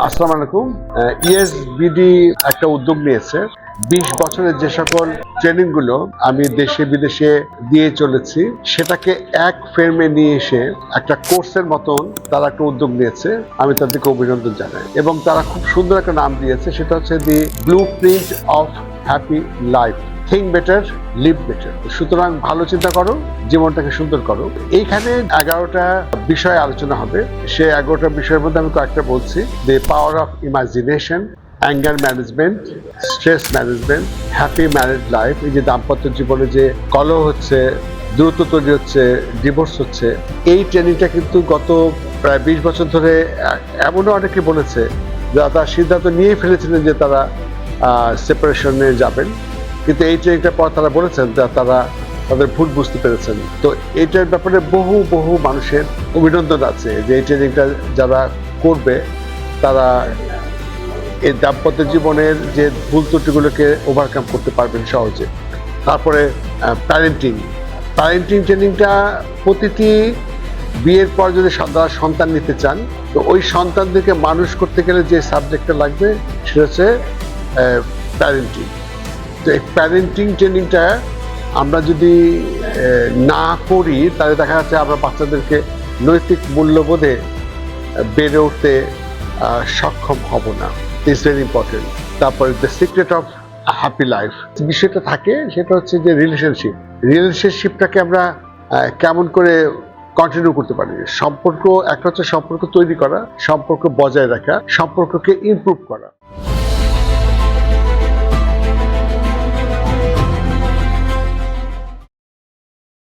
আসসালামু আলাইকুম। ইএসবিডি একটা উদ্যোগ নিয়েছে। 20 বছরের যে সকল ট্রেনিং গুলো আমি দেশে বিদেশে দিয়ে চলেছি সেটাকে এক ফ্রেমে নিয়ে এসে একটা কোর্সের মতন তারা একটা উদ্যোগ নিয়েছে। আমি তাদেরকে অভিনন্দন জানাই এবং তারা খুব সুন্দর একটা নাম দিয়েছে, সেটা হচ্ছে the blue print of happy life. Think better, live better. সুতরাং ভালো চিন্তা করো, জীবনটাকে সুন্দর করো। এইখানে 11টা বিষয় আলোচনা হবে। সে 11টা বিষয়ের মধ্যে আমি কয়েকটা বলছি। The power of imagination, anger management, stress management, happy married life. এই যে দাম্পত্য জীবনে যে কলহ হচ্ছে, দ্রুত তৈরি হচ্ছে, ডিভোর্স হচ্ছে, এই ট্রেনিংটা কিন্তু গত প্রায় 20 বছর ধরে এমনও অনেকে বলেছে যারা তার সিদ্ধান্ত নিয়ে ফেলেছিলেন যে তারা সেপারেশনে যাবেন, কিন্তু এই ট্রেনিংটার পর তারা বলেছেন যে তারা তাদের ভুল বুঝতে পেরেছেন। তো এইটার ব্যাপারে বহু বহু মানুষের অভিনন্দন আছে যে এই ট্রেনিংটা যারা করবে তারা এই দাম্পত্য জীবনের যে ভুল ত্রুটিগুলোকে ওভারকাম করতে পারবেন সহজে। তারপরে প্যারেন্টিং ট্রেনিংটা প্রতিটি বিয়ের পর যদি তারা সন্তান নিতে চান, তো ওই সন্তানদেরকে মানুষ করতে গেলে যে সাবজেক্টটা লাগবে সেটা হচ্ছে প্যারেন্টিং। তো এই প্যারেন্টিং ট্রেনিংটা আমরা যদি না করি তাহলে দেখা যাচ্ছে আমরা বাচ্চাদেরকে নৈতিক মূল্যবোধে বেড়ে উঠতে সক্ষম হব না। It's very important. তারপরে the secret of happy life বিষয়টা থাকে, সেটা হচ্ছে যে রিলেশনশিপটাকে আমরা কেমন করে কন্টিনিউ করতে পারি। সম্পর্ক একটা হচ্ছে সম্পর্ক তৈরি করা, সম্পর্ক বজায় রাখা, সম্পর্ককে ইমপ্রুভ করা।